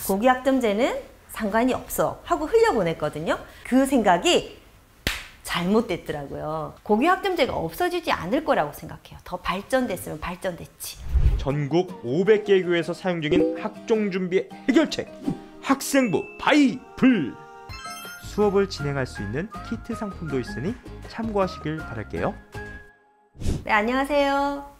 고교학점제는 상관이 없어 하고 흘려보냈거든요. 그 생각이 잘못됐더라고요. 고교학점제가 없어지지 않을 거라고 생각해요. 더 발전됐으면 발전됐지. 전국 500개 교회에서 사용 중인 학종준비 해결책 학생부 바이블. 수업을 진행할 수 있는 키트 상품도 있으니 참고하시길 바랄게요. 네, 안녕하세요.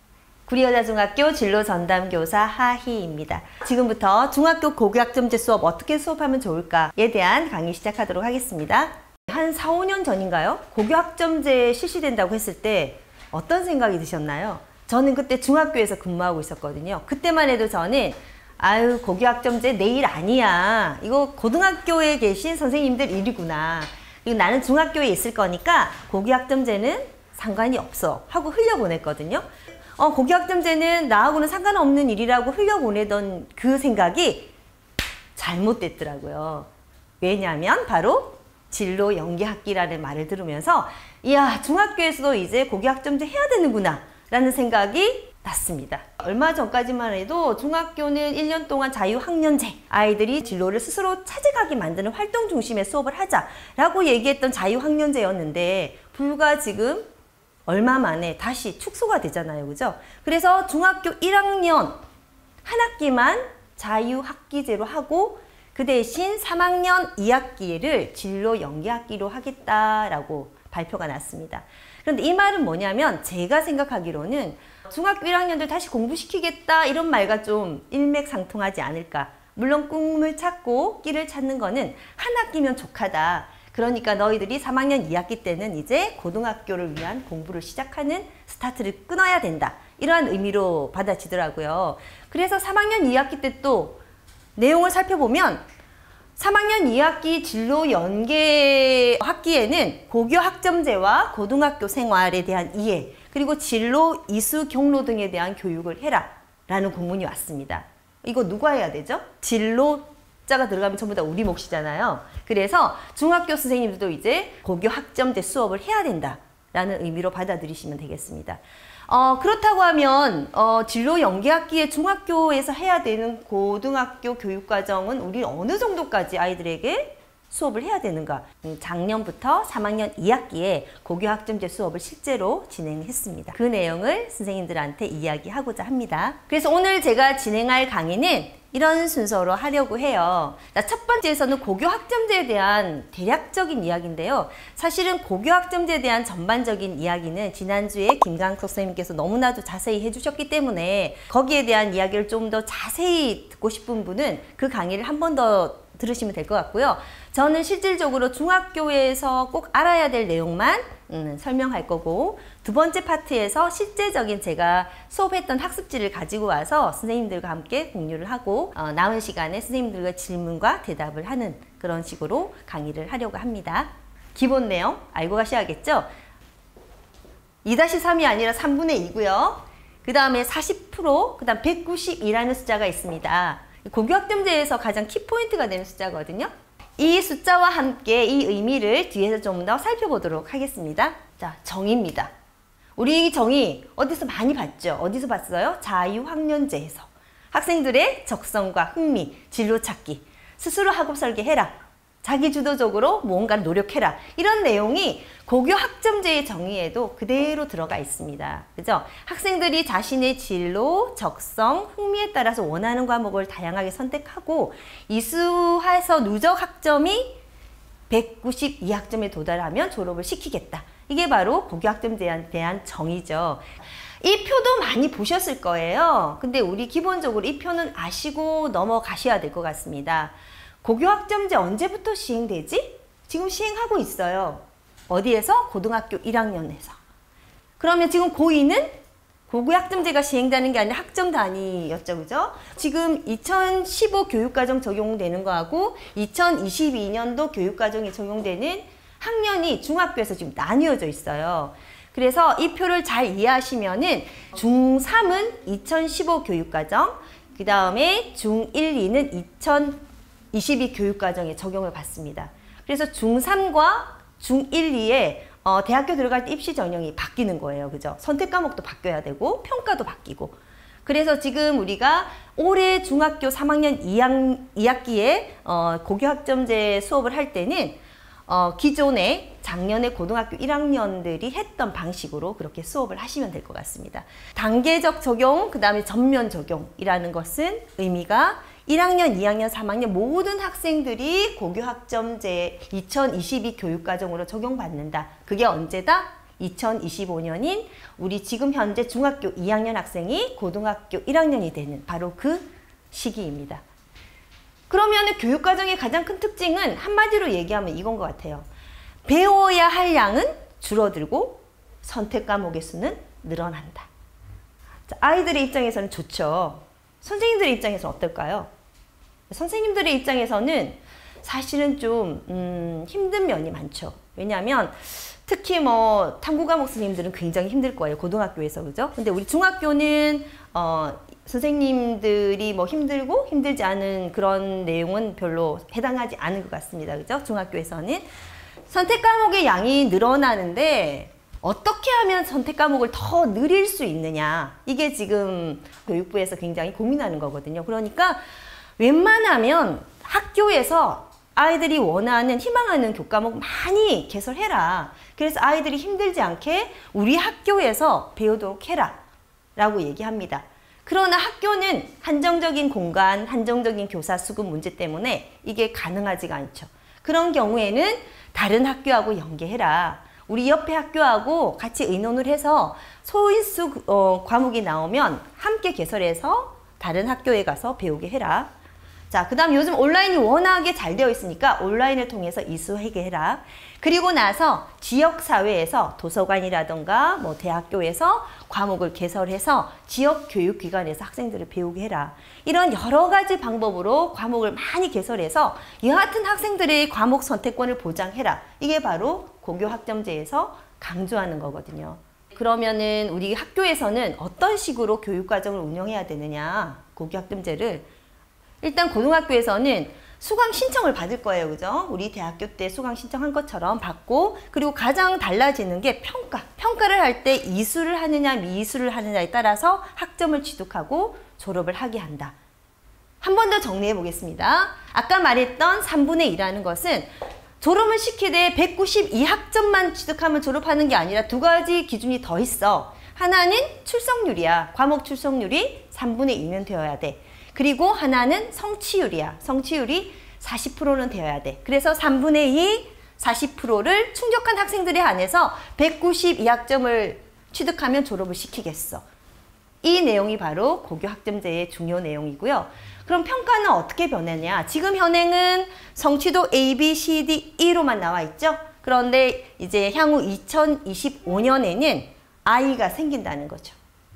구리여자중학교 진로전담교사 하희입니다. 지금부터 중학교 고교학점제 수업 어떻게 수업하면 좋을까에 대한 강의 시작하도록 하겠습니다. 한 4, 5년 전인가요? 고교학점제 실시된다고 했을 때 어떤 생각이 드셨나요? 저는 그때 중학교에서 근무하고 있었거든요. 그때만 해도 저는 아유, 고교학점제 내일 아니야. 이거 고등학교에 계신 선생님들 일이구나. 그리고 나는 중학교에 있을 거니까 고교학점제는 상관이 없어 하고 흘려보냈거든요. 고교학점제는 나하고는 상관없는 일이라고 흘려보내던 그 생각이 잘못됐더라고요. 왜냐하면 바로 진로 연계학기라는 말을 들으면서 이야, 중학교에서도 이제 고교학점제 해야 되는구나 라는 생각이 났습니다. 얼마 전까지만 해도 중학교는 1년 동안 자유학년제, 아이들이 진로를 스스로 찾아가게 만드는 활동 중심의 수업을 하자라고 얘기했던 자유학년제였는데 불과 지금 얼마 만에 다시 축소가 되잖아요. 그죠? 그래서 중학교 1학년 한 학기만 자유학기제로 하고 그 대신 3학년 2학기를 진로 연계학기로 하겠다라고 발표가 났습니다. 그런데 이 말은 뭐냐면 제가 생각하기로는 중학교 1학년들 다시 공부시키겠다 이런 말과 좀 일맥상통하지 않을까. 물론 꿈을 찾고 끼를 찾는 거는 한 학기면 족하다. 그러니까 너희들이 3학년 2학기 때는 이제 고등학교를 위한 공부를 시작하는 스타트를 끊어야 된다. 이러한 의미로 받아지더라고요. 그래서 3학년 2학기 때 또 내용을 살펴보면 3학년 2학기 진로 연계 학기에는 고교 학점제와 고등학교 생활에 대한 이해, 그리고 진로, 이수, 경로 등에 대한 교육을 해라 라는 공문이 왔습니다. 이거 누가 해야 되죠? 진로자가 들어가면 전부 다 우리 몫이잖아요. 그래서 중학교 선생님들도 이제 고교 학점제 수업을 해야 된다라는 의미로 받아들이시면 되겠습니다. 그렇다고 하면 진로 연계학기에 중학교에서 해야 되는 고등학교 교육과정은 우리 어느 정도까지 아이들에게 수업을 해야 되는가? 작년부터 3학년 2학기에 고교학점제 수업을 실제로 진행했습니다. 그 내용을 선생님들한테 이야기하고자 합니다. 그래서 오늘 제가 진행할 강의는 이런 순서로 하려고 해요. 첫 번째에서는 고교학점제에 대한 대략적인 이야기인데요. 사실은 고교학점제에 대한 전반적인 이야기는 지난주에 김강석 선생님께서 너무나도 자세히 해주셨기 때문에 거기에 대한 이야기를 좀 더 자세히 듣고 싶은 분은 그 강의를 한 번 더 들으시면 될 것 같고요. 저는 실질적으로 중학교에서 꼭 알아야 될 내용만 설명할 거고, 두 번째 파트에서 실제적인 제가 수업했던 학습지를 가지고 와서 선생님들과 함께 공유를 하고 남은 시간에 선생님들과 질문과 대답을 하는 그런 식으로 강의를 하려고 합니다. 기본 내용 알고 가셔야겠죠? 2-3이 아니라 3분의 2고요. 그 다음에 40%, 그 다음 192라는 숫자가 있습니다. 고교학점제에서 가장 키포인트가 되는 숫자거든요. 이 숫자와 함께 이 의미를 뒤에서 좀 더 살펴보도록 하겠습니다. 자, 정의입니다. 우리 정의 어디서 많이 봤죠? 어디서 봤어요? 자유학년제에서. 학생들의 적성과 흥미, 진로 찾기, 스스로 학업 설계해라, 자기주도적으로 뭔가를 노력해라, 이런 내용이 고교학점제의 정의에도 그대로 들어가 있습니다. 그죠? 학생들이 자신의 진로, 적성, 흥미에 따라서 원하는 과목을 다양하게 선택하고 이수해서 누적 학점이 192학점에 도달하면 졸업을 시키겠다. 이게 바로 고교학점제에 대한 정의죠. 이 표도 많이 보셨을 거예요. 근데 우리 기본적으로 이 표는 아시고 넘어가셔야 될 것 같습니다. 고교학점제 언제부터 시행되지? 지금 시행하고 있어요. 어디에서? 고등학교 1학년에서. 그러면 지금 고2는 고교학점제가 시행되는 게 아니라 학점 단위였죠. 그죠? 지금 2015 교육과정 적용되는 거하고 2022년도 교육과정이 적용되는 학년이 중학교에서 지금 나뉘어져 있어요. 그래서 이 표를 잘 이해하시면은 중3은 2015 교육과정, 그 다음에 중1, 2는 2022 교육과정에 적용을 받습니다. 그래서 중3과 중1, 2에 대학교 들어갈 때 입시 전형이 바뀌는 거예요. 그죠? 선택 과목도 바뀌어야 되고 평가도 바뀌고. 그래서 지금 우리가 올해 중학교 3학년 2학기에 고교학점제 수업을 할 때는 기존에 작년에 고등학교 1학년들이 했던 방식으로 그렇게 수업을 하시면 될 것 같습니다. 단계적 적용, 그 다음에 전면 적용이라는 것은 의미가 1학년, 2학년, 3학년 모든 학생들이 고교학점제 2022 교육과정으로 적용받는다. 그게 언제다? 2025년인 우리 지금 현재 중학교 2학년 학생이 고등학교 1학년이 되는 바로 그 시기입니다. 그러면 교육과정의 가장 큰 특징은 한마디로 얘기하면 이건 것 같아요. 배워야 할 양은 줄어들고 선택 과목의 수는 늘어난다. 자, 아이들의 입장에서는 좋죠. 선생님들의 입장에서는 어떨까요? 선생님들의 입장에서는 사실은 좀 힘든 면이 많죠. 왜냐하면 특히 뭐 탐구 과목 선생님들은 굉장히 힘들 거예요. 고등학교에서, 그죠? 근데 우리 중학교는 선생님들이 뭐 힘들고 힘들지 않은 그런 내용은 별로 해당하지 않은 것 같습니다. 그죠? 중학교에서는 선택 과목의 양이 늘어나는데 어떻게 하면 선택 과목을 더 늘릴 수 있느냐, 이게 지금 교육부에서 굉장히 고민하는 거거든요. 그러니까 웬만하면 학교에서 아이들이 원하는, 희망하는 교과목 많이 개설해라. 그래서 아이들이 힘들지 않게 우리 학교에서 배우도록 해라 라고 얘기합니다. 그러나 학교는 한정적인 공간, 한정적인 교사 수급 문제 때문에 이게 가능하지가 않죠. 그런 경우에는 다른 학교하고 연계해라. 우리 옆에 학교하고 같이 의논을 해서 소인수 과목이 나오면 함께 개설해서 다른 학교에 가서 배우게 해라. 자, 그 다음 요즘 온라인이 워낙에 잘 되어 있으니까 온라인을 통해서 이수하게 해라. 그리고 나서 지역사회에서 도서관이라던가 뭐 대학교에서 과목을 개설해서 지역교육기관에서 학생들을 배우게 해라. 이런 여러 가지 방법으로 과목을 많이 개설해서 여하튼 학생들의 과목 선택권을 보장해라. 이게 바로 고교학점제에서 강조하는 거거든요. 그러면은 우리 학교에서는 어떤 식으로 교육과정을 운영해야 되느냐, 고교학점제를. 일단 고등학교에서는 수강 신청을 받을 거예요. 그죠? 우리 대학교 때 수강 신청한 것처럼 받고, 그리고 가장 달라지는 게 평가. 평가를 할 때 이수를 하느냐 미이수를 하느냐에 따라서 학점을 취득하고 졸업을 하게 한다. 한 번 더 정리해 보겠습니다. 아까 말했던 3분의 2라는 것은 졸업을 시키되 192학점만 취득하면 졸업하는 게 아니라 두 가지 기준이 더 있어. 하나는 출석률이야. 과목 출석률이 3분의 2는 되어야 돼. 그리고 하나는 성취율이야. 성취율이 40%는 되어야 돼. 그래서 3분의 2, 40%를 충족한 학생들에 한해서 192학점을 취득하면 졸업을 시키겠어. 이 내용이 바로 고교학점제의 중요 내용이고요. 그럼 평가는 어떻게 변하냐? 지금 현행은 성취도 A, B, C, D, E로만 나와 있죠? 그런데 이제 향후 2025년에는 I가 생긴다는 거죠.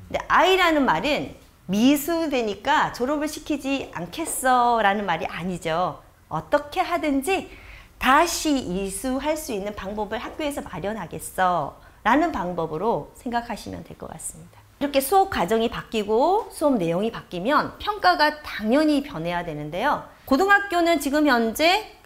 근데 I라는 말은 미수되니까 졸업을 시키지 않겠어 라는 말이 아니죠. 어떻게 하든지 다시 이수할 수 있는 방법을 학교에서 마련하겠어 라는 방법으로 생각하시면 될 것 같습니다. 이렇게 수업 과정이 바뀌고 수업 내용이 바뀌면 평가가 당연히 변해야 되는데요. 고등학교는 지금 현재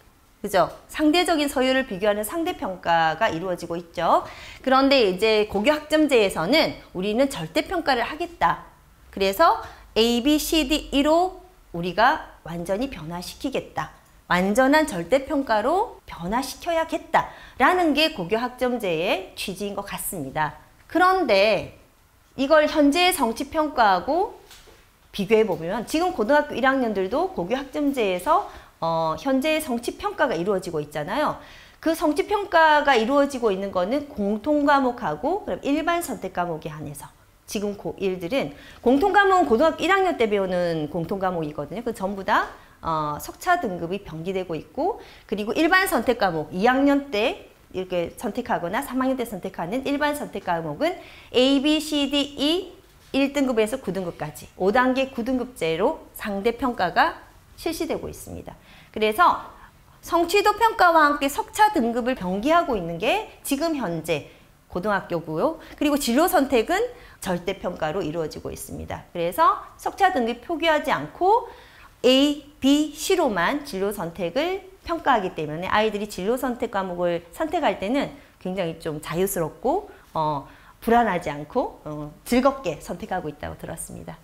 그죠? 상대적인 서열을 비교하는 상대평가가 이루어지고 있죠. 그런데 이제 고교학점제에서는 우리는 절대평가를 하겠다. 그래서 A, B, C, D, E로 우리가 완전히 변화시키겠다. 완전한 절대평가로 변화시켜야겠다. 라는 게 고교학점제의 취지인 것 같습니다. 그런데 이걸 현재의 성취평가하고 비교해보면 지금 고등학교 1학년들도 고교학점제에서 현재의 성취평가가 이루어지고 있잖아요. 그 성취평가가 이루어지고 있는 거는 공통과목하고 그럼 일반 선택과목에 한해서 지금 고1들은 공통과목은 고등학교 1학년 때 배우는 공통과목이거든요. 그 전부 다 석차 등급이 병기되고 있고, 그리고 일반 선택과목 2학년 때 이렇게 선택하거나 3학년 때 선택하는 일반 선택과목은 A, B, C, D, E 1등급에서 9등급까지 5단계 9등급제로 상대평가가 실시되고 있습니다. 그래서 성취도 평가와 함께 석차 등급을 병기하고 있는 게 지금 현재 고등학교고요. 그리고 진로 선택은 절대평가로 이루어지고 있습니다. 그래서 석차 등급 표기하지 않고 A, B, C로만 진로 선택을 평가하기 때문에 아이들이 진로 선택 과목을 선택할 때는 굉장히 좀 자유스럽고 불안하지 않고 즐겁게 선택하고 있다고 들었습니다.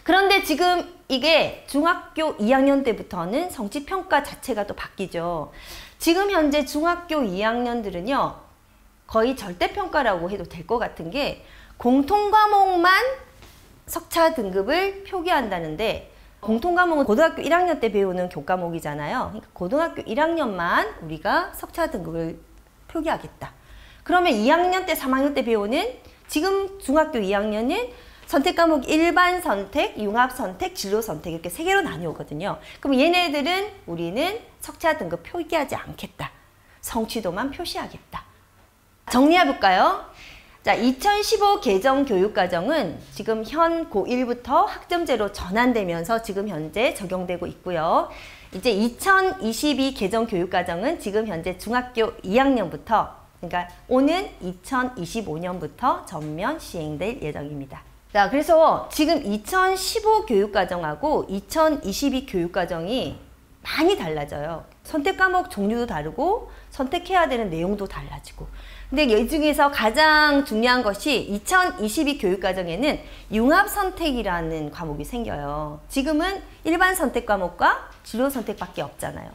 그런데 지금 이게 중학교 2학년 때부터는 성취평가 자체가 또 바뀌죠. 지금 현재 중학교 2학년들은요, 거의 절대평가라고 해도 될 것 같은 게 공통과목만 석차 등급을 표기한다는데, 공통과목은 고등학교 1학년 때 배우는 교과목이잖아요. 그러니까 고등학교 1학년만 우리가 석차 등급을 표기하겠다. 그러면 2학년 때, 3학년 때 배우는, 지금 중학교 2학년은 선택과목 일반 선택, 융합 선택, 진로 선택 이렇게 세 개로 나뉘거든요. 그럼 얘네들은 우리는 석차 등급 표기하지 않겠다. 성취도만 표시하겠다. 정리해볼까요? 자, 2015 개정 교육과정은 지금 현 고1부터 학점제로 전환되면서 지금 현재 적용되고 있고요. 이제 2022 개정 교육과정은 지금 현재 중학교 2학년부터, 그러니까 오는 2025년부터 전면 시행될 예정입니다. 자, 그래서 지금 2015 교육과정하고 2022 교육과정이 많이 달라져요. 선택 과목 종류도 다르고 선택해야 되는 내용도 달라지고. 근데 이 중에서 가장 중요한 것이 2022 교육과정에는 융합선택이라는 과목이 생겨요. 지금은 일반 선택 과목과 진로 선택밖에 없잖아요.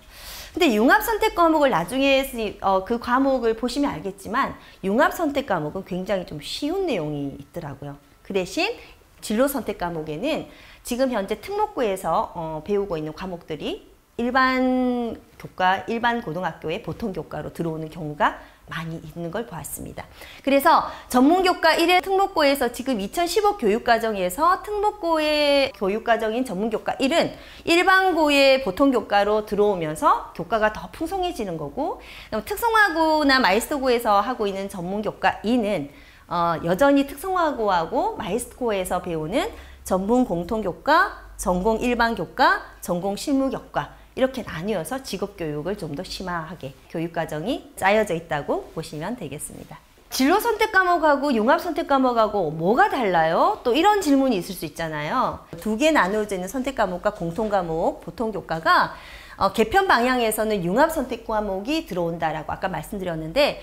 근데 융합선택 과목을 나중에 그 과목을 보시면 알겠지만 융합선택 과목은 굉장히 좀 쉬운 내용이 있더라고요. 그 대신 진로 선택 과목에는 지금 현재 특목고에서 배우고 있는 과목들이 일반 교과, 일반 고등학교의 보통 교과로 들어오는 경우가 많이 있는 걸 보았습니다. 그래서 전문교과 1의 특목고에서 지금 2015 교육과정에서 특목고의 교육과정인 전문교과 1은 일반고의 보통 교과로 들어오면서 교과가 더 풍성해지는 거고, 특성화고나 마이스터고에서 하고 있는 전문교과 2는 여전히 특성화고하고 마이스터고에서 배우는 전문 공통교과, 전공 일반교과, 전공 실무교과 이렇게 나뉘어서 직업교육을 좀 더 심화하게 교육과정이 짜여져 있다고 보시면 되겠습니다. 진로 선택 과목하고 융합 선택 과목하고 뭐가 달라요? 또 이런 질문이 있을 수 있잖아요. 두 개 나누어져 있는 선택 과목과 공통 과목, 보통 교과가 개편 방향에서는 융합 선택 과목이 들어온다라고 아까 말씀드렸는데,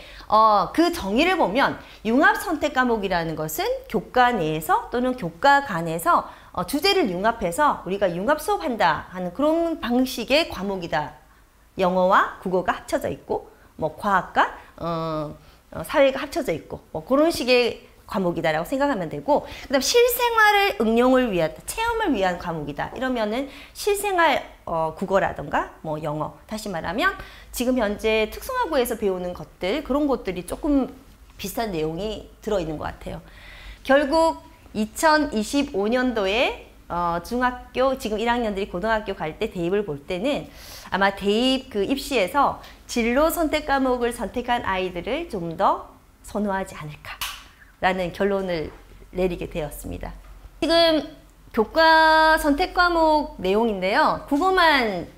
그 정의를 보면 융합 선택 과목이라는 것은 교과 내에서 또는 교과 간에서 주제를 융합해서 우리가 융합 수업한다 하는 그런 방식의 과목이다. 영어와 국어가 합쳐져 있고, 뭐 과학과 사회가 합쳐져 있고, 뭐 그런 식의 과목이다라고 생각하면 되고, 그다음 실생활을 응용을 위한, 체험을 위한 과목이다. 이러면은 실생활 국어라던가 뭐 영어, 다시 말하면 지금 현재 특성화고에서 배우는 것들, 그런 것들이 조금 비슷한 내용이 들어있는 것 같아요. 결국 2025년도에 중학교, 지금 1학년들이 고등학교 갈 때 대입을 볼 때는 아마 대입 그 입시에서 진로 선택 과목을 선택한 아이들을 좀 더 선호하지 않을까라는 결론을 내리게 되었습니다. 지금 교과 선택 과목 내용인데요. 국어만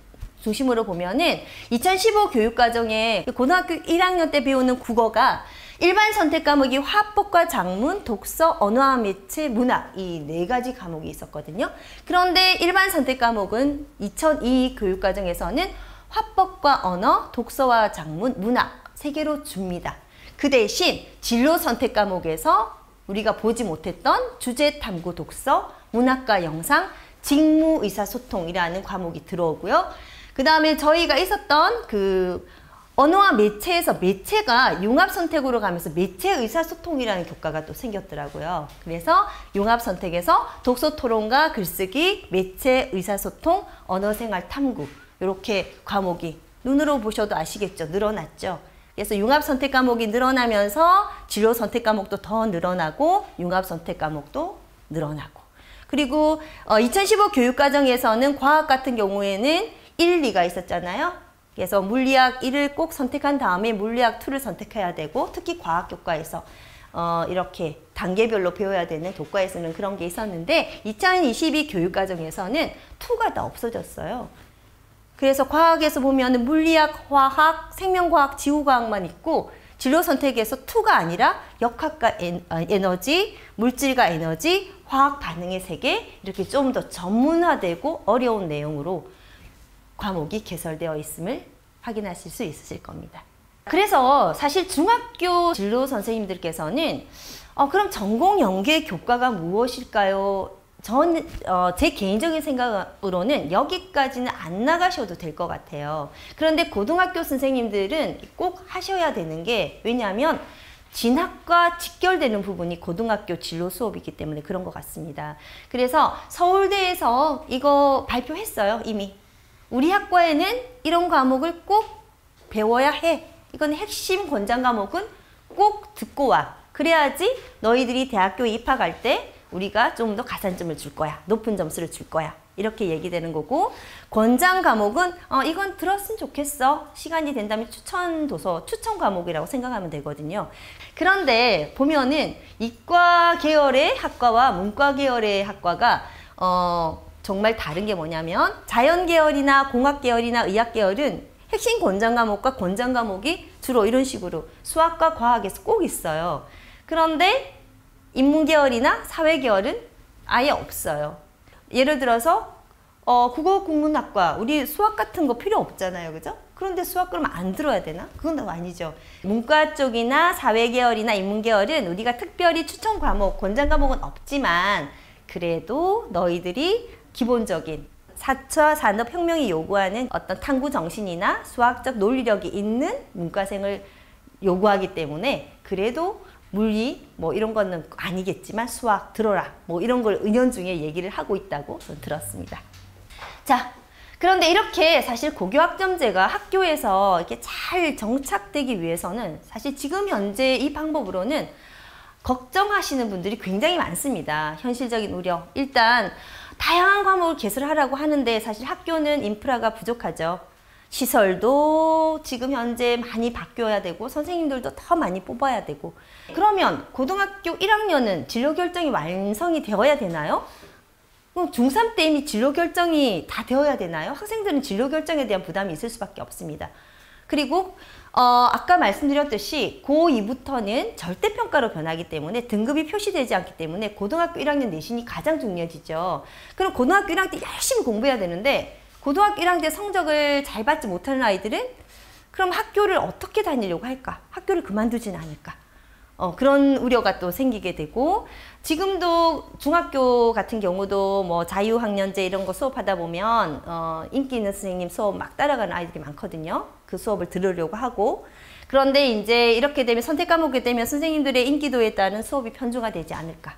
중심으로 보면은 2015 교육과정에 고등학교 1학년 때 배우는 국어가 일반 선택 과목이 화법과 작문, 독서, 언어와 매체, 문학 이 네 가지 과목이 있었거든요. 그런데 일반 선택 과목은 2002 교육과정에서는 화법과 언어, 독서와 작문, 문학 세 개로 줍니다. 그 대신 진로 선택 과목에서 우리가 보지 못했던 주제 탐구 독서, 문학과 영상, 직무 의사소통이라는 과목이 들어오고요. 그 다음에 저희가 있었던 그 언어와 매체에서 매체가 융합 선택으로 가면서 매체 의사소통이라는 교과가 또 생겼더라고요. 그래서 융합 선택에서 독서 토론과 글쓰기, 매체 의사소통, 언어생활 탐구 이렇게 과목이 눈으로 보셔도 아시겠죠? 늘어났죠. 그래서 융합 선택 과목이 늘어나면서 진로 선택 과목도 더 늘어나고 융합 선택 과목도 늘어나고, 그리고 2015 교육과정에서는 과학 같은 경우에는 1, 2가 있었잖아요. 그래서 물리학 1을 꼭 선택한 다음에 물리학 2를 선택해야 되고, 특히 과학 교과에서 이렇게 단계별로 배워야 되는 교과에서는 그런 게 있었는데 2022 교육과정에서는 2가 다 없어졌어요. 그래서 과학에서 보면 물리학, 화학, 생명과학, 지구과학만 있고, 진로 선택에서 2가 아니라 역학과 에너지, 물질과 에너지, 화학 반응의 세계 이렇게 좀 더 전문화되고 어려운 내용으로 과목이 개설되어 있음을 확인하실 수 있으실 겁니다. 그래서 사실 중학교 진로 선생님들께서는 그럼 전공 연계 교과가 무엇일까요? 제 개인적인 생각으로는 여기까지는 안 나가셔도 될 것 같아요. 그런데 고등학교 선생님들은 꼭 하셔야 되는 게, 왜냐하면 진학과 직결되는 부분이 고등학교 진로 수업이기 때문에 그런 것 같습니다. 그래서 서울대에서 이거 발표했어요, 이미. 우리 학과에는 이런 과목을 꼭 배워야 해. 이건 핵심 권장 과목은 꼭 듣고 와. 그래야지 너희들이 대학교에 입학할 때 우리가 좀 더 가산점을 줄 거야. 높은 점수를 줄 거야. 이렇게 얘기되는 거고, 권장 과목은 이건 들었으면 좋겠어. 시간이 된다면 추천 도서, 추천 과목이라고 생각하면 되거든요. 그런데 보면은 이과 계열의 학과와 문과 계열의 학과가 정말 다른 게 뭐냐면, 자연 계열이나 공학 계열이나 의학 계열은 핵심 권장 과목과 권장 과목이 주로 이런 식으로 수학과 과학에서 꼭 있어요. 그런데 인문 계열이나 사회 계열은 아예 없어요. 예를 들어서 국어국문학과, 우리 수학 같은 거 필요 없잖아요, 그죠? 그런데 수학 그러면 안 들어야 되나? 그건 아니죠. 문과 쪽이나 사회 계열이나 인문 계열은 우리가 특별히 추천 과목, 권장 과목은 없지만 그래도 너희들이 기본적인 4차 산업혁명이 요구하는 어떤 탐구 정신이나 수학적 논리력이 있는 문과생을 요구하기 때문에 그래도 물리 뭐 이런 거는 아니겠지만 수학 들어라 뭐 이런 걸 은연중에 얘기를 하고 있다고 저는 들었습니다. 자, 그런데 이렇게 사실 고교학점제가 학교에서 이렇게 잘 정착되기 위해서는 사실 지금 현재 이 방법으로는 걱정하시는 분들이 굉장히 많습니다. 현실적인 우려. 일단 다양한 과목을 개설하라고 하는데 사실 학교는 인프라가 부족하죠. 시설도 지금 현재 많이 바뀌어야 되고 선생님들도 더 많이 뽑아야 되고, 그러면 고등학교 1학년은 진로 결정이 완성이 되어야 되나요? 그럼 중3 때 이미 진로 결정이 다 되어야 되나요? 학생들은 진로 결정에 대한 부담이 있을 수밖에 없습니다. 그리고 아까 말씀드렸듯이 고2부터는 절대평가로 변하기 때문에 등급이 표시되지 않기 때문에 고등학교 1학년 내신이 가장 중요해지죠. 그럼 고등학교 1학년 때 열심히 공부해야 되는데 고등학교 1학년 때 성적을 잘 받지 못하는 아이들은 그럼 학교를 어떻게 다니려고 할까? 학교를 그만두지는 않을까? 그런 우려가 또 생기게 되고, 지금도 중학교 같은 경우도 뭐 자유학년제 이런 거 수업하다 보면 인기 있는 선생님 수업 막 따라가는 아이들이 많거든요. 그 수업을 들으려고 하고. 그런데 이제 이렇게 되면 선택 과목이 되면 선생님들의 인기도에 따른 수업이 편중화되지 않을까.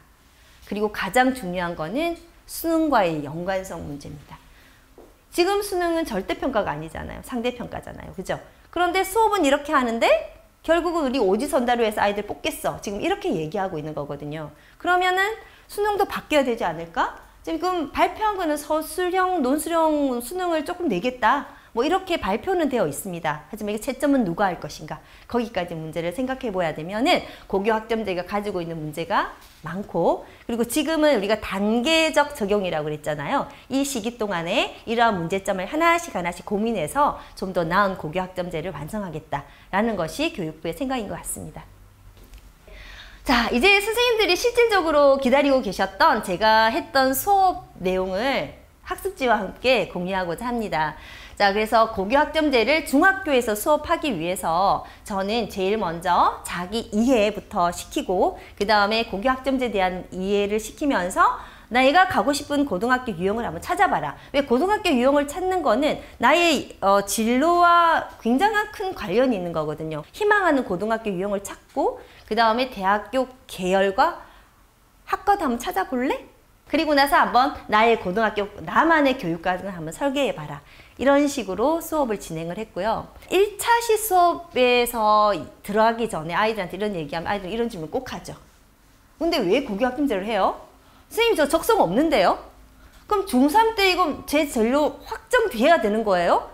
그리고 가장 중요한 거는 수능과의 연관성 문제입니다. 지금 수능은 절대평가가 아니잖아요. 상대평가잖아요. 그죠? 그런데 수업은 이렇게 하는데 결국은 우리 오지선다로 해서 아이들 뽑겠어. 지금 이렇게 얘기하고 있는 거거든요. 그러면은 수능도 바뀌어야 되지 않을까? 지금 발표한 거는 서술형, 논술형 수능을 조금 내겠다. 뭐 이렇게 발표는 되어 있습니다. 하지만 이게 채점은 누가 할 것인가? 거기까지 문제를 생각해 보야 되면은 고교학점제가 가지고 있는 문제가 많고, 그리고 지금은 우리가 단계적 적용이라고 그랬잖아요. 이 시기 동안에 이러한 문제점을 하나씩 고민해서 좀 더 나은 고교학점제를 완성하겠다라는 것이 교육부의 생각인 것 같습니다. 자, 이제 선생님들이 실질적으로 기다리고 계셨던 제가 했던 수업 내용을 학습지와 함께 공유하고자 합니다. 자, 그래서 고교학점제를 중학교에서 수업하기 위해서 저는 제일 먼저 자기 이해부터 시키고, 그 다음에 고교학점제에 대한 이해를 시키면서 내가 가고 싶은 고등학교 유형을 한번 찾아봐라. 왜 고등학교 유형을 찾는 거는 나의 진로와 굉장히 큰 관련이 있는 거거든요. 희망하는 고등학교 유형을 찾고, 그 다음에 대학교 계열과 학과도 한번 찾아볼래? 그리고 나서 한번 나의 고등학교, 나만의 교육과정을 한번 설계해봐라. 이런 식으로 수업을 진행을 했고요. 1차 시수업에서 들어가기 전에 아이들한테 이런 얘기하면 아이들은 이런 질문 꼭 하죠. 근데 왜 고교학점제를 해요? 선생님 저 적성 없는데요? 그럼 중3 때 이거 제 진로 확정돼야 되는 거예요?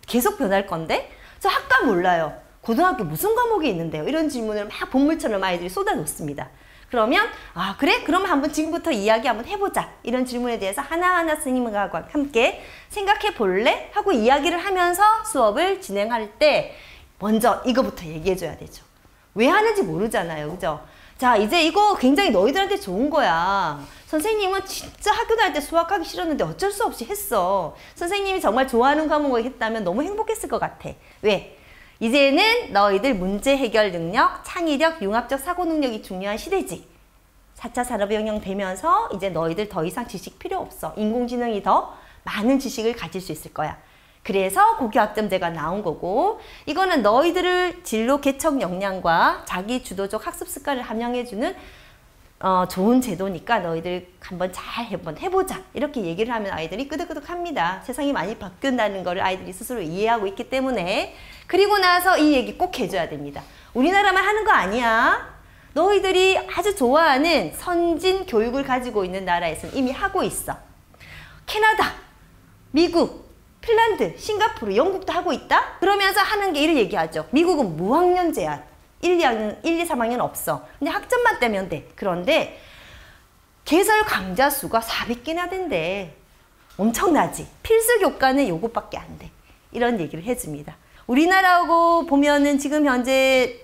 계속 변할 건데? 저 학과 몰라요. 고등학교 무슨 과목이 있는데요? 이런 질문을 막 본물처럼 아이들이 쏟아놓습니다. 그러면 그래? 그러면 한번 지금부터 이야기 한번 해보자. 이런 질문에 대해서 하나하나 선생님과 함께 생각해 볼래? 하고 이야기를 하면서 수업을 진행할 때 먼저 이거부터 얘기해 줘야 되죠. 왜 하는지 모르잖아요. 그죠? 자, 이제 이거 굉장히 너희들한테 좋은 거야. 선생님은 진짜 학교 다닐 때 수학하기 싫었는데 어쩔 수 없이 했어. 선생님이 정말 좋아하는 과목을 했다면 너무 행복했을 것 같아. 왜? 이제는 너희들 문제 해결 능력, 창의력, 융합적 사고 능력이 중요한 시대지. 4차 산업혁명 되면서 이제 너희들 더 이상 지식 필요 없어. 인공지능이 더 많은 지식을 가질 수 있을 거야. 그래서 고교학점제가 나온 거고, 이거는 너희들을 진로 개척 역량과 자기 주도적 학습 습관을 함양해주는 좋은 제도니까 너희들 한번 한번 해보자. 이렇게 얘기를 하면 아이들이 끄덕끄덕합니다. 세상이 많이 바뀐다는 걸 아이들이 스스로 이해하고 있기 때문에. 그리고 나서 이 얘기 꼭 해줘야 됩니다. 우리나라만 하는 거 아니야. 너희들이 아주 좋아하는 선진 교육을 가지고 있는 나라에서는 이미 하고 있어. 캐나다, 미국, 핀란드, 싱가포르, 영국도 하고 있다? 그러면서 하는 게 이를 얘기하죠. 미국은 무학년 제한. 1, 2, 3학년 없어. 근데 학점만 떼면 돼. 그런데 개설 강좌 수가 400개나 된대. 엄청나지? 필수 교과는 요것밖에 안 돼. 이런 얘기를 해줍니다. 우리나라하고 보면은 지금 현재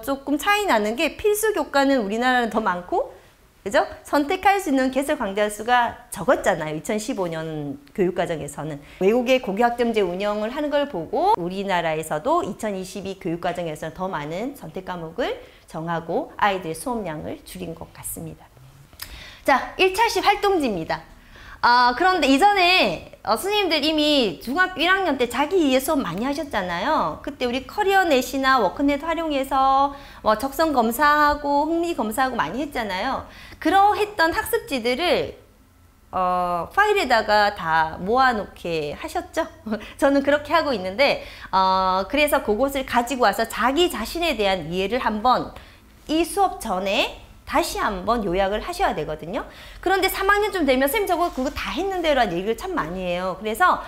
조금 차이 나는 게 필수 교과는 우리나라는 더 많고, 그죠? 선택할 수 있는 개설 강좌 수가 적었잖아요. 2015년 교육과정에서는. 외국의 고교학점제 운영을 하는 걸 보고 우리나라에서도 2022 교육과정에서는 더 많은 선택 과목을 정하고 아이들의 수업량을 줄인 것 같습니다. 자, 1차시 활동지입니다. 그런데 이전에 선생님들 이미 중학교 1학년 때 자기 이해 수업 많이 하셨잖아요. 그때 우리 커리어넷이나 워크넷 활용해서 적성 검사하고 흥미 검사하고 많이 했잖아요. 그러했던 학습지들을 파일에다가 다 모아놓게 하셨죠? 저는 그렇게 하고 있는데 그래서 그것을 가지고 와서 자기 자신에 대한 이해를 한번 이 수업 전에 다시 한번 요약을 하셔야 되거든요. 그런데 3학년쯤 되면 선생님 저거 그거 다 했는데라는 얘기를 참 많이 해요. 그래서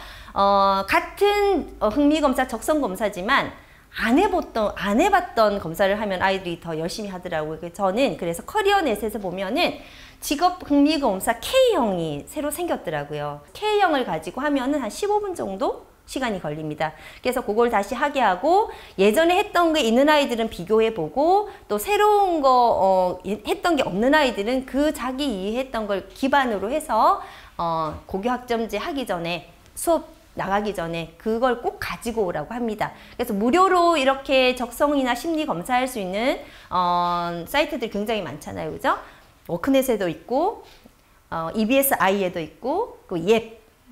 같은 흥미검사, 적성검사지만 안 해봤던 검사를 하면 아이들이 더 열심히 하더라고요. 저는 그래서 커리어넷에서 보면은 직업 흥미검사 K형이 새로 생겼더라고요. K형을 가지고 하면은 한 15분 정도 시간이 걸립니다. 그래서 그걸 다시 하게 하고 예전에 했던 게 있는 아이들은 비교해보고 또 새로운 거 했던 게 없는 아이들은 그 자기 이해했던 걸 기반으로 해서 고교학점제 하기 전에 수업 나가기 전에 그걸 꼭 가지고 오라고 합니다. 그래서 무료로 이렇게 적성이나 심리 검사할 수 있는 사이트들이 굉장히 많잖아요. 그죠? 워크넷에도 있고 EBSI에도 있고 그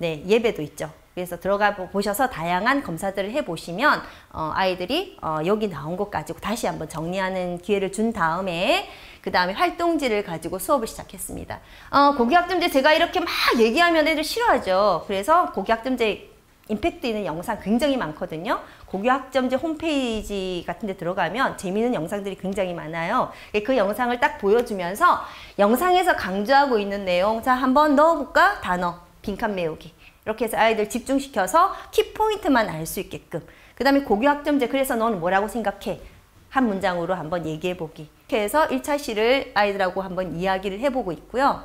옙에도 있죠. 그래서 들어가 보셔서 다양한 검사들을 해보시면 아이들이 여기 나온 것 가지고 다시 한번 정리하는 기회를 준 다음에 그 다음에 활동지를 가지고 수업을 시작했습니다. 고교학점제 제가 이렇게 막 얘기하면 애들 싫어하죠. 그래서 고교학점제 임팩트 있는 영상 굉장히 많거든요. 고교학점제 홈페이지 같은 데 들어가면 재미있는 영상들이 굉장히 많아요. 그 영상을 딱 보여주면서 영상에서 강조하고 있는 내용 자 한번 넣어볼까? 단어, 빈칸 메우기. 이렇게 해서 아이들 집중시켜서 키포인트만 알 수 있게끔. 그 다음에 고교학점제 그래서 너는 뭐라고 생각해? 한 문장으로 한번 얘기해보기. 이렇게 해서 1차 시를 아이들하고 한번 이야기를 해보고 있고요.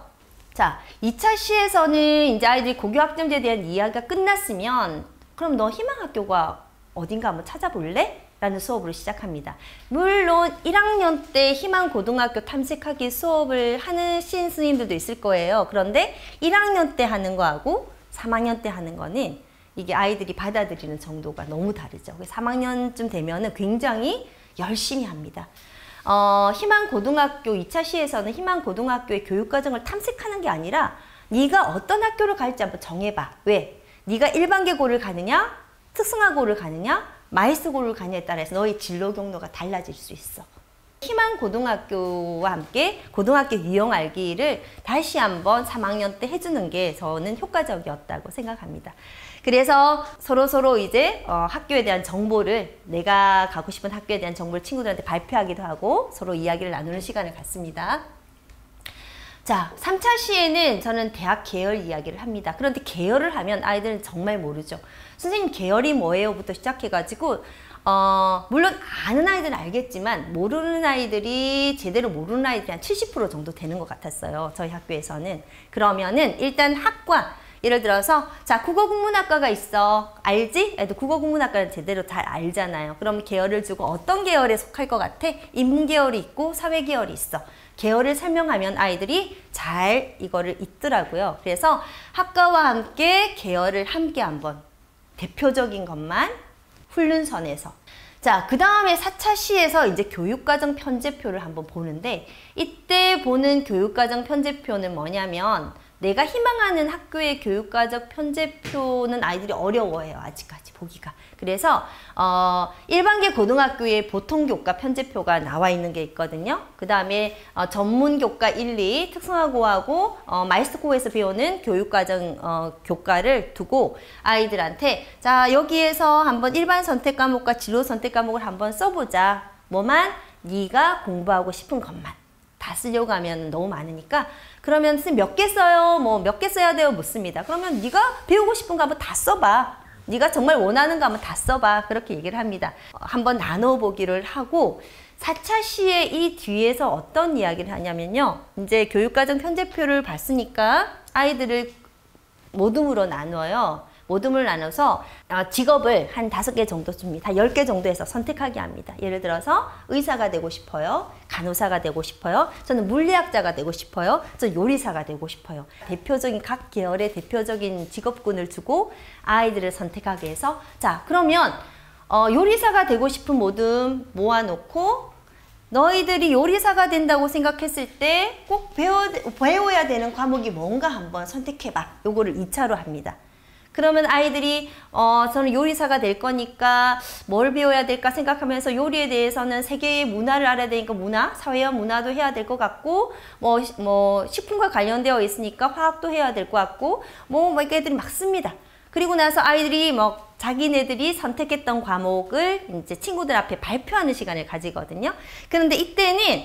자, 2차 시에서는 이제 아이들이 고교학점제에 대한 이야기가 끝났으면 그럼 너 희망학교가 어딘가 한번 찾아볼래? 라는 수업으로 시작합니다. 물론 1학년 때 희망고등학교 탐색하기 수업을 하신 스님들도 있을 거예요. 그런데 1학년 때 하는 거하고 3학년 때 하는 거는 이게 아이들이 받아들이는 정도가 너무 다르죠. 3학년쯤 되면은 굉장히 열심히 합니다. 희망고등학교 2차 시에서는 희망고등학교의 교육과정을 탐색하는 게 아니라 네가 어떤 학교를 갈지 한번 정해봐. 왜? 네가 일반계고를 가느냐? 특성화고를 가느냐? 마이스고를 가느냐에 따라서 너의 진로 경로가 달라질 수 있어. 희망고등학교와 함께 고등학교 유형 알기를 다시 한번 3학년 때 해주는 게 저는 효과적이었다고 생각합니다. 그래서 서로 이제 학교에 대한 정보를 내가 가고 싶은 학교에 대한 정보를 친구들한테 발표하기도 하고 서로 이야기를 나누는 시간을 갖습니다. 자, 3차 시에는 저는 대학 계열 이야기를 합니다. 그런데 계열을 하면 아이들은 정말 모르죠. 선생님 계열이 뭐예요? 부터 시작해가지고 물론 아는 아이들은 알겠지만 모르는 아이들이 제대로 모르는 아이들이 한 70% 정도 되는 것 같았어요. 저희 학교에서는. 그러면은 일단 학과 예를 들어서 자 국어국문학과가 있어. 알지? 애들 국어국문학과는 제대로 잘 알잖아요. 그럼 계열을 주고 어떤 계열에 속할 것 같아? 인문계열이 있고 사회계열이 있어. 계열을 설명하면 아이들이 잘 이거를 읽더라고요. 그래서 학과와 함께 계열을 함께 한번 대표적인 것만 훈련선에서 자, 그 다음에 4차 시에서 이제 교육과정 편제표를 한번 보는데, 이때 보는 교육과정 편제표는 뭐냐면, 내가 희망하는 학교의 교육과정 편제표는 아이들이 어려워해요. 아직까지 보기가. 그래서 일반계 고등학교의 보통교과 편제표가 나와 있는 게 있거든요. 그 다음에 전문교과 1, 2, 특성화고하고 마이스터고에서 배우는 교육과정 교과를 두고 아이들한테 자, 여기에서 한번 일반 선택 과목과 진로 선택 과목을 한번 써보자. 뭐만? 네가 공부하고 싶은 것만. 다 쓰려고 하면 너무 많으니까 그러면 몇 개 써요? 뭐 몇 개 써야 돼요? 묻습니다. 그러면 네가 배우고 싶은 거 한번 다 써봐. 네가 정말 원하는 거 한번 다 써봐. 그렇게 얘기를 합니다. 한번 나눠보기를 하고 4차 시에 이 뒤에서 어떤 이야기를 하냐면요. 이제 교육과정 편제표를 봤으니까 아이들을 모둠으로 나눠요. 모둠을 나눠서 직업을 한 5개 정도 줍니다. 10개 정도에서 선택하게 합니다. 예를 들어서 의사가 되고 싶어요. 간호사가 되고 싶어요. 저는 물리학자가 되고 싶어요. 저는 요리사가 되고 싶어요. 대표적인 각 계열의 대표적인 직업군을 주고 아이들을 선택하게 해서 자, 그러면 요리사가 되고 싶은 모둠 모아놓고 너희들이 요리사가 된다고 생각했을 때 꼭 배워야 되는 과목이 뭔가 한번 선택해봐. 요거를 2차로 합니다. 그러면 아이들이 저는 요리사가 될 거니까 뭘 배워야 될까 생각하면서 요리에 대해서는 세계의 문화를 알아야 되니까 문화, 사회와 문화도 해야 될 것 같고 뭐 식품과 관련되어 있으니까 화학도 해야 될 것 같고 뭐 애들이 막 씁니다. 그리고 나서 아이들이 자기네들이 선택했던 과목을 이제 친구들 앞에 발표하는 시간을 가지거든요. 그런데 이때는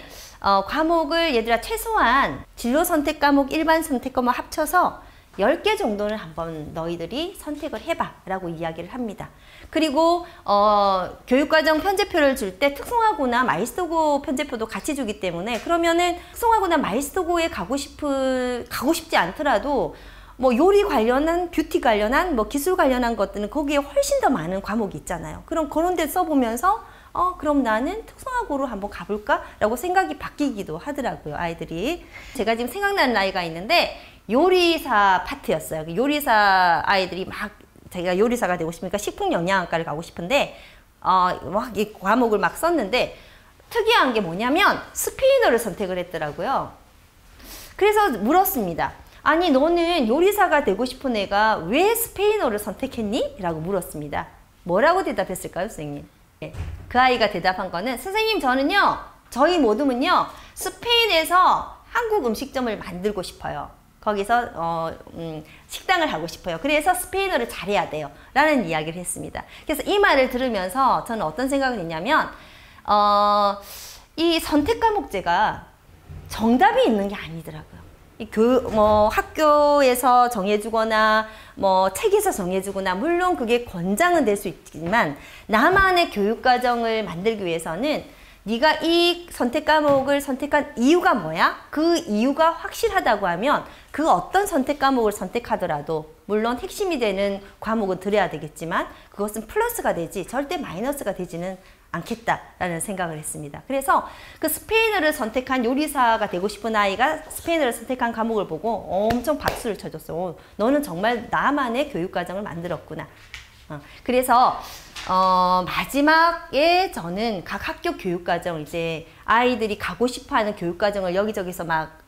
과목을 얘들아 최소한 진로 선택 과목, 일반 선택 과목 합쳐서 10개 정도는 한번 너희들이 선택을 해봐 라고 이야기를 합니다. 그리고 교육과정 편제표를 줄 때 특성화고나 마이스터고 편제표도 같이 주기 때문에 그러면은 특성화고나 마이스터고에 가고 싶지 않더라도 뭐 요리 관련한, 뷰티 관련한, 뭐 기술 관련한 것들은 거기에 훨씬 더 많은 과목이 있잖아요. 그런 데 써보면서 그럼 나는 특성화고로 한번 가볼까? 라고 생각이 바뀌기도 하더라고요, 아이들이. 제가 지금 생각나는 아이가 있는데 요리사 파트였어요. 요리사 아이들이 제가 요리사가 되고 싶으니까 식품영양학과를 가고 싶은데 막 이 과목을 막 썼는데 특이한 게 뭐냐면 스페인어를 선택을 했더라고요. 그래서 물었습니다. 아니 너는 요리사가 되고 싶은 애가 왜 스페인어를 선택했니? 라고 물었습니다. 뭐라고 대답했을까요, 선생님? 네. 그 아이가 대답한 거는 선생님 저는요, 저희 모둠은요 스페인에서 한국 음식점을 만들고 싶어요. 거기서 식당을 하고 싶어요. 그래서 스페인어를 잘해야 돼요. 라는 이야기를 했습니다. 그래서 이 말을 들으면서 저는 어떤 생각을 했냐면 이 선택 과목제가 정답이 있는 게 아니더라고요. 학교에서 정해주거나 책에서 정해주거나 물론 그게 권장은 될 수 있지만 나만의 교육과정을 만들기 위해서는 네가 이 선택 과목을 선택한 이유가 뭐야? 그 이유가 확실하다고 하면 그 어떤 선택 과목을 선택하더라도 물론 핵심이 되는 과목은 들어야 되겠지만 그것은 플러스가 되지 절대 마이너스가 되지는 않겠다라는 생각을 했습니다. 그래서 그 스페인어를 선택한 요리사가 되고 싶은 아이가 스페인어를 선택한 과목을 보고 엄청 박수를 쳐줬어요. 너는 정말 나만의 교육과정을 만들었구나. 그래서 마지막에 저는 각 학교 교육과정 이제 아이들이 가고 싶어하는 교육과정을 여기저기서 막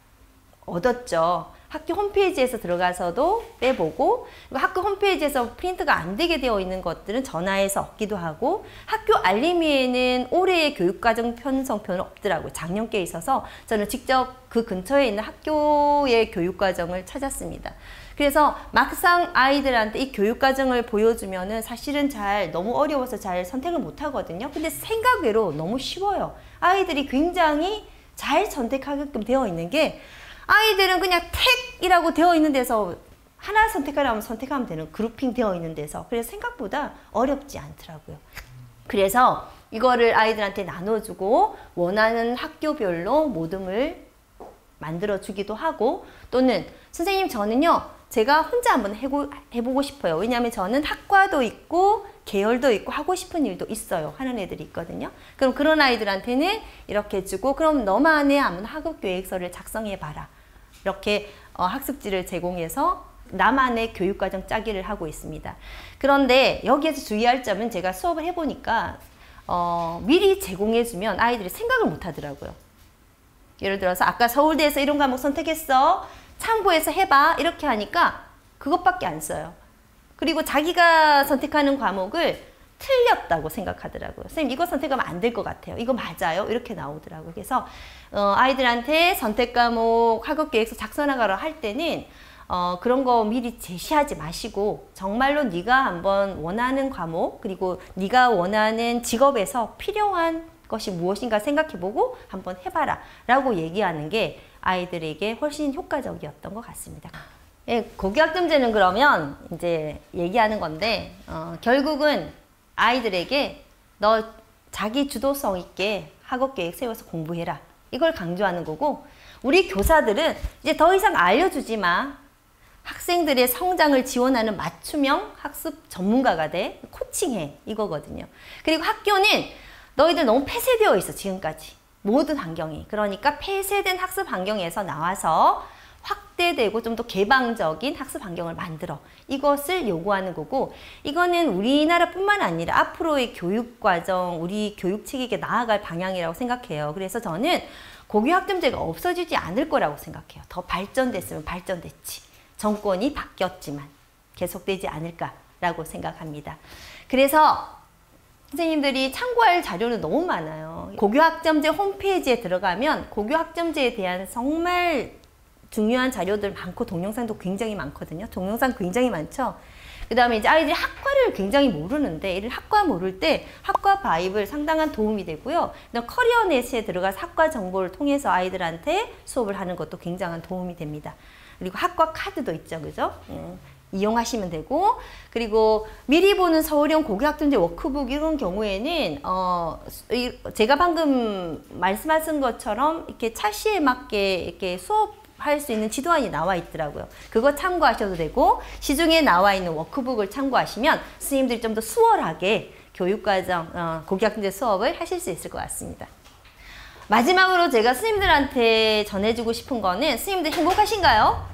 얻었죠. 학교 홈페이지에서 들어가서도 빼보고 학교 홈페이지에서 프린트가 안 되게 되어 있는 것들은 전화해서 얻기도 하고 학교 알림이에는 올해의 교육과정 편성표는 없더라고요. 작년 게 있어서 저는 직접 그 근처에 있는 학교의 교육과정을 찾았습니다. 그래서 막상 아이들한테 이 교육과정을 보여주면은 사실은 너무 어려워서 잘 선택을 못 하거든요. 근데 생각외로 너무 쉬워요. 아이들이 굉장히 잘 선택하게끔 되어 있는 게 아이들은 그냥 택이라고 되어 있는 데서 하나 선택하려면 선택하면 되는 그룹핑 되어 있는 데서 그래서 생각보다 어렵지 않더라고요. 그래서 이거를 아이들한테 나눠주고 원하는 학교별로 모둠을 만들어주기도 하고 또는 선생님 저는요 제가 혼자 한번 해보고 싶어요. 왜냐하면 저는 학과도 있고 계열도 있고 하고 싶은 일도 있어요. 하는 애들이 있거든요. 그럼 그런 아이들한테는 이렇게 해주고 그럼 너만의 한번 학업 계획서를 작성해봐라. 이렇게 학습지를 제공해서 나만의 교육과정 짜기를 하고 있습니다. 그런데 여기에서 주의할 점은 제가 수업을 해보니까 미리 제공해주면 아이들이 생각을 못 하더라고요. 예를 들어서 아까 서울대에서 이런 과목 선택했어. 참고해서 해봐. 이렇게 하니까 그것밖에 안 써요. 그리고 자기가 선택하는 과목을 틀렸다고 생각하더라고요. 선생님 이거 선택하면 안 될 것 같아요. 이거 맞아요? 이렇게 나오더라고요. 그래서 아이들한테 선택 과목 학업 계획서 작성하라고 할 때는 그런 거 미리 제시하지 마시고 정말로 네가 한번 원하는 과목 그리고 네가 원하는 직업에서 필요한 것이 무엇인가 생각해보고 한번 해봐라 라고 얘기하는 게 아이들에게 훨씬 효과적이었던 것 같습니다. 예, 고교학점제는 그러면 이제 얘기하는 건데 결국은 아이들에게 너 자기 주도성 있게 학업 계획 세워서 공부해라 이걸 강조하는 거고 우리 교사들은 이제 더 이상 알려주지 마. 학생들의 성장을 지원하는 맞춤형 학습 전문가가 돼 코칭해 이거거든요. 그리고 학교는 너희들 너무 폐쇄되어 있어 지금까지 모든 환경이. 그러니까 폐쇄된 학습 환경에서 나와서 확대되고 좀 더 개방적인 학습 환경을 만들어 이것을 요구하는 거고 이거는 우리나라뿐만 아니라 앞으로의 교육과정 우리 교육체계에 나아갈 방향이라고 생각해요. 그래서 저는 고교학점제가 없어지지 않을 거라고 생각해요. 더 발전됐으면 발전됐지 정권이 바뀌었지만 계속되지 않을까라고 생각합니다. 그래서 선생님들이 참고할 자료는 너무 많아요. 고교학점제 홈페이지에 들어가면 고교학점제에 대한 정말 중요한 자료들 많고 동영상도 굉장히 많거든요. 동영상 굉장히 많죠. 그 다음에 이제 아이들이 학과를 굉장히 모르는데 이를 학과 모를 때 학과 바이블 상당한 도움이 되고요. 커리어넷에 들어가서 학과 정보를 통해서 아이들한테 수업을 하는 것도 굉장한 도움이 됩니다. 그리고 학과 카드도 있죠. 그죠? 이용하시면 되고 그리고 미리 보는 서울형 고교학점제 워크북 이런 경우에는 제가 방금 말씀하신 것처럼 이렇게 차시에 맞게 이렇게 수업할 수 있는 지도안이 나와 있더라고요. 그거 참고하셔도 되고 시중에 나와 있는 워크북을 참고하시면 선생님들이 좀 더 수월하게 교육과정 고교학점제 수업을 하실 수 있을 것 같습니다. 마지막으로 제가 선생님들한테 전해주고 싶은 거는 선생님들 행복하신가요?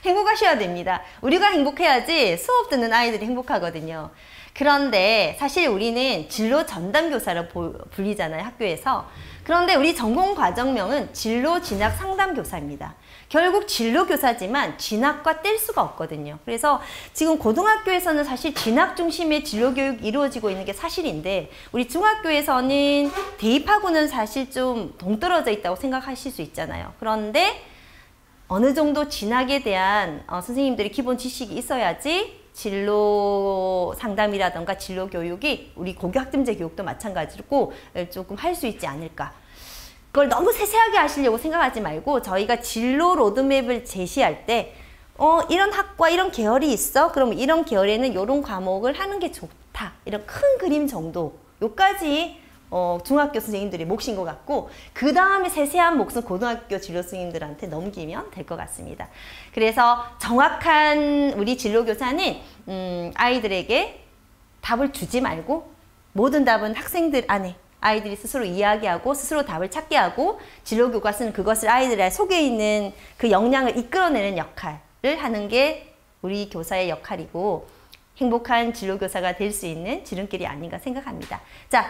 행복하셔야 됩니다. 우리가 행복해야지 수업 듣는 아이들이 행복하거든요. 그런데 사실 우리는 진로 전담 교사로 불리잖아요, 학교에서. 그런데 우리 전공 과정명은 진로 진학 상담 교사입니다. 결국 진로 교사지만 진학과 뗄 수가 없거든요. 그래서 지금 고등학교에서는 사실 진학 중심의 진로 교육이 이루어지고 있는 게 사실인데 우리 중학교에서는 대입하고는 사실 좀 동떨어져 있다고 생각하실 수 있잖아요. 그런데 어느 정도 진학에 대한 선생님들이 기본 지식이 있어야지 진로 상담이라던가 진로 교육이 우리 고교학점제 교육도 마찬가지고 조금 할 수 있지 않을까. 그걸 너무 세세하게 하시려고 생각하지 말고 저희가 진로 로드맵을 제시할 때 이런 학과 이런 계열이 있어? 그럼 이런 계열에는 이런 과목을 하는 게 좋다. 이런 큰 그림 정도 요까지 중학교 선생님들이 몫인 것 같고 그 다음에 세세한 몫은 고등학교 진로 선생님들한테 넘기면 될 것 같습니다. 그래서 정확한 우리 진로교사는 아이들에게 답을 주지 말고 모든 답은 학생들 안에 아이들이 스스로 이야기하고 스스로 답을 찾게 하고 진로교과서는 그것을 아이들의 속에 있는 그 역량을 이끌어내는 역할을 하는 게 우리 교사의 역할이고 행복한 진로교사가 될 수 있는 지름길이 아닌가 생각합니다. 자,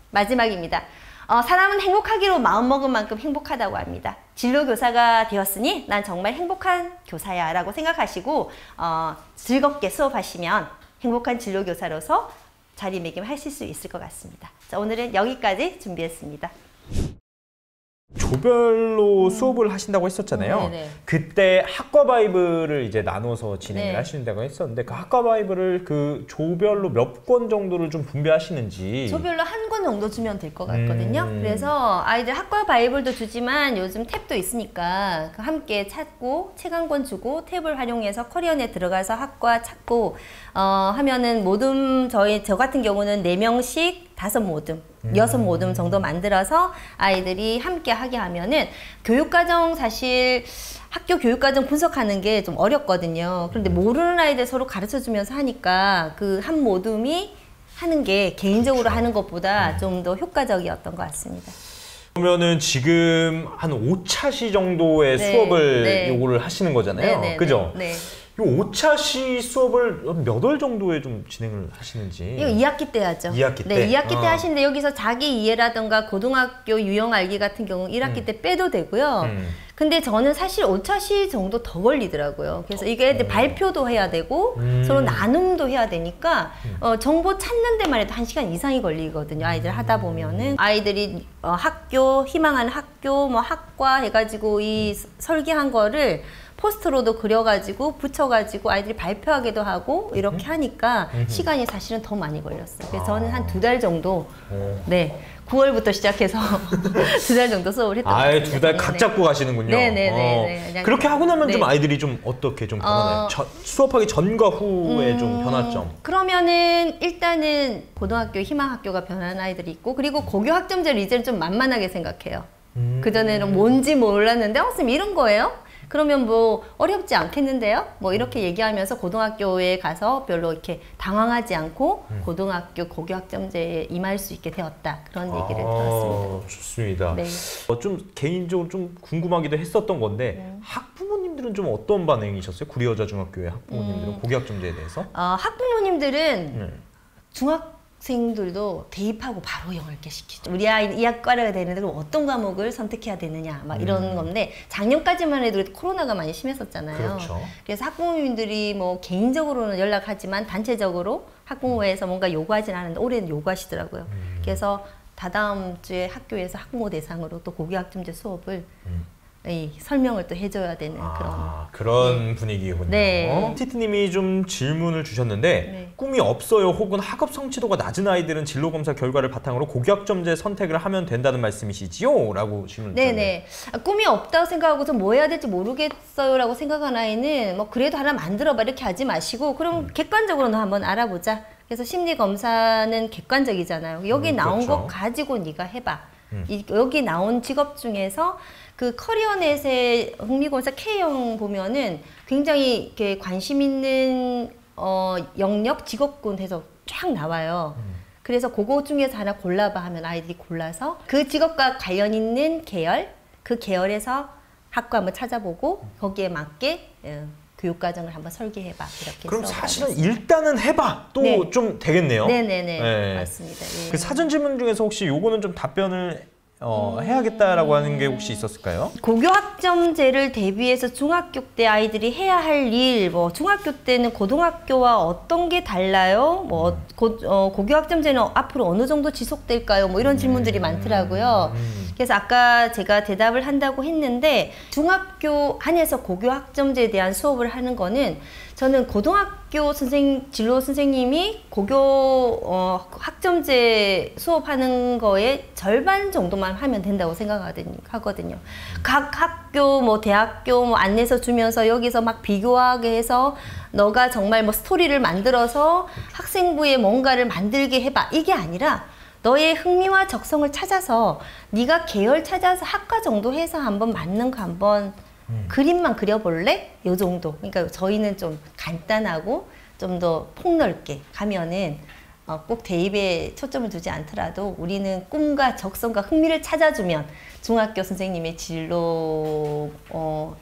마지막입니다. 사람은 행복하기로 마음먹은 만큼 행복하다고 합니다. 진로교사가 되었으니 난 정말 행복한 교사야 라고 생각하시고 즐겁게 수업하시면 행복한 진로교사로서 자리매김하실 수 있을 것 같습니다. 자, 오늘은 여기까지 준비했습니다. 조별로 수업을 하신다고 했었잖아요. 네네. 그때 학과 바이블을 이제 나눠서 진행을 네. 하시는다고 했었는데 그 학과 바이블을 그 조별로 몇 권 정도를 좀 분배하시는지. 조별로 한 권 정도 주면 될 것 같거든요. 그래서 아이들 학과 바이블도 주지만 요즘 탭도 있으니까 함께 찾고 책 한 권 주고 탭을 활용해서 커리어넷 들어가서 학과 찾고 하면은 모둠 저 같은 경우는 4명씩 5모둠 6모둠 정도 만들어서 아이들이 함께 하게 하면은 교육과정 사실 학교 교육과정 분석하는 게 좀 어렵거든요. 그런데 모르는 아이들 서로 가르쳐 주면서 하니까 그 한 모둠이 하는 게 개인적으로 하는 것보다 좀 더 효과적이었던 것 같습니다. 그러면은 지금 한 5차시 정도의 네, 수업을 네. 요구를 하시는 거잖아요. 네, 네, 그죠? 네. 이 오차시 수업을 몇 월 정도에 좀 진행을 하시는지. 이거 2학기 때 하죠. 2학기 때? 네, 2학기 때 하시는데 여기서 자기 이해라든가 고등학교 유형 알기 같은 경우 1학기 때 빼도 되고요. 근데 저는 사실 5차시 정도 더 걸리더라고요. 그래서 이게 애들 발표도 해야 되고 서로 나눔도 해야 되니까 정보 찾는 데만 해도 1시간 이상이 걸리거든요. 아이들 하다 보면은 아이들이 학교, 희망하는 학교, 뭐 학과 해가지고 이 설계한 거를 포스트로도 그려가지고 붙여가지고 아이들이 발표하기도 하고 이렇게 하니까 시간이 사실은 더 많이 걸렸어요. 그래서 저는 한 2달 정도 네 9월부터 시작해서 2달 정도 수업을 했던 것 같아요. 아예 2달 각 잡고 가시는군요. 네네네. 그렇게 하고 나면 네. 좀 아이들이 좀 어떻게 좀 변하나요? 수업하기 전과 후에 좀 변화점. 그러면은 일단은 고등학교 희망학교가 변한 아이들이 있고 그리고 고교 학점제를 이제는 좀 만만하게 생각해요. 그전에는 뭔지 몰랐는데 선생님 이런 거예요? 그러면 뭐 어렵지 않겠는데요? 뭐 이렇게 얘기하면서 고등학교에 가서 별로 이렇게 당황하지 않고 고등학교 고교 학점제에 임할 수 있게 되었다. 그런 얘기를 들었습니다. 좋습니다. 네. 좀 개인적으로 좀 궁금하기도 했었던 건데 학부모님들은 좀 어떤 반응이셨어요? 구리여자 중학교의 학부모님들은 고교 학점제에 대해서? 학부모님들은 중학생들도 대입하고 바로 영어를 시키죠. 우리 아이는 이 학과를 되는데 그럼 어떤 과목을 선택해야 되느냐 막 이런 건데 작년까지만 해도 코로나가 많이 심했었잖아요. 그렇죠. 그래서 학부모님들이 뭐 개인적으로는 연락하지만 단체적으로 학부모에서 뭔가 요구하진 않은데 올해는 요구하시더라고요. 그래서 다다음 주에 학교에서 학부모 대상으로 또 고교 학점제 수업을 설명을 또 해줘야 되는 그런 분위기군요. 네. 티트님이 좀 질문을 주셨는데 꿈이 없어요 혹은 학업 성취도가 낮은 아이들은 진로검사 결과를 바탕으로 고교학점제 선택을 하면 된다는 말씀이시지요? 라고 질문을 주셨네요. 네네. 꿈이 없다고 생각하고 좀 뭐 해야 될지 모르겠어요 라고 생각한 아이는 뭐 그래도 하나 만들어봐 이렇게 하지 마시고 그럼 객관적으로는 한번 알아보자. 그래서 심리검사는 객관적이잖아요. 여기 나온 거 가지고 네가 해봐. 여기 나온 직업 중에서 그 커리어넷의 흥미검사 K형 보면은 굉장히 이렇게 관심 있는 영역 직업군 해서 쫙 나와요. 그래서 그거 중에서 하나 골라봐 하면 아이들이 골라서 그 직업과 관련 있는 계열, 그 계열에서 학과 한번 찾아보고 거기에 맞게 교육과정을 한번 설계해봐 이렇게. 그럼 사실은 일단은 해봐 또 좀 되겠네요. 네네네. 네. 맞습니다. 예. 그 사전 질문 중에서 혹시 요거는 좀 답변을 해야겠다라고 하는 게 혹시 있었을까요? 고교 학점제를 대비해서 중학교 때 아이들이 해야 할 일, 뭐 중학교 때는 고등학교와 어떤 게 달라요? 뭐 고교 학점제는 앞으로 어느 정도 지속될까요? 뭐 이런 질문들이 많더라고요. 그래서 아까 제가 대답을 한다고 했는데 중학교 안에서 고교 학점제에 대한 수업을 하는 거는 저는 고등학교 진로 선생님이 고교 학점제 수업하는 거에 절반 정도만 하면 된다고 생각하거든요. 각 학교, 뭐 대학교 뭐 안내서 주면서 여기서 막 비교하게 해서 너가 정말 뭐 스토리를 만들어서 학생부에 뭔가를 만들게 해봐. 이게 아니라 너의 흥미와 적성을 찾아서 네가 계열 찾아서 학과 정도 해서 한번 맞는 거 한번 그림만 그려볼래? 요 정도. 그러니까 저희는 좀 간단하고 좀 더 폭넓게 가면은 꼭 대입에 초점을 두지 않더라도 우리는 꿈과 적성과 흥미를 찾아주면 중학교 선생님의 진로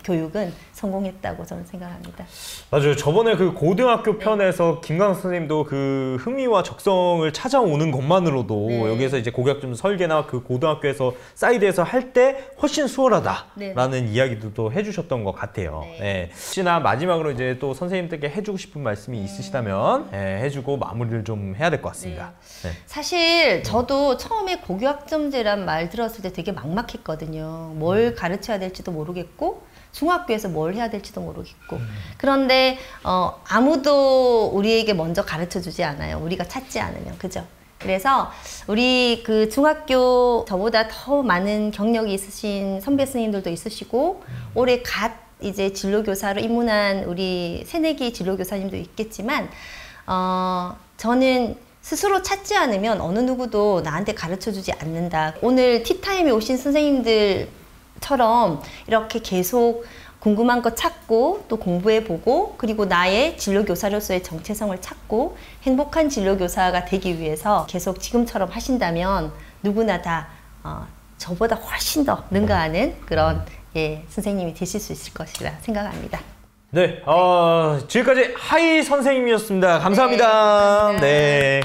교육은 성공했다고 저는 생각합니다. 맞아요. 저번에 그 고등학교 편에서 김광석 선생님도 그 흥미와 적성을 찾아오는 것만으로도 여기에서 이제 고교학점 설계나 그 고등학교에서 사이드에서 할 때 훨씬 수월하다라는 이야기도 또 해주셨던 것 같아요. 네. 혹시나 마지막으로 이제 또 선생님들께 해주고 싶은 말씀이 있으시다면 해주고 마무리를 좀 해야 될 것 같습니다. 네. 사실 저도 처음에 고교학점제란 말 들었을 때 되게 막막했거든요. 뭘 가르쳐야 될지도 모르겠고 중학교에서 뭘 해야 될지도 모르겠고 그런데 아무도 우리에게 먼저 가르쳐주지 않아요. 우리가 찾지 않으면. 그죠? 그래서 우리 그 중학교 저보다 더 많은 경력이 있으신 선배 스님들도 있으시고 올해 갓 이제 진로교사로 입문한 우리 새내기 진로교사님도 있겠지만 저는 스스로 찾지 않으면 어느 누구도 나한테 가르쳐주지 않는다. 오늘 티타임에 오신 선생님들처럼 이렇게 계속 궁금한 거 찾고 또 공부해보고 그리고 나의 진로교사로서의 정체성을 찾고 행복한 진로교사가 되기 위해서 계속 지금처럼 하신다면 누구나 다 저보다 훨씬 더 능가하는 그런 선생님이 되실 수 있을 것이라 생각합니다. 네, 지금까지 하이 선생님이었습니다. 감사합니다. 감사합니다. 네.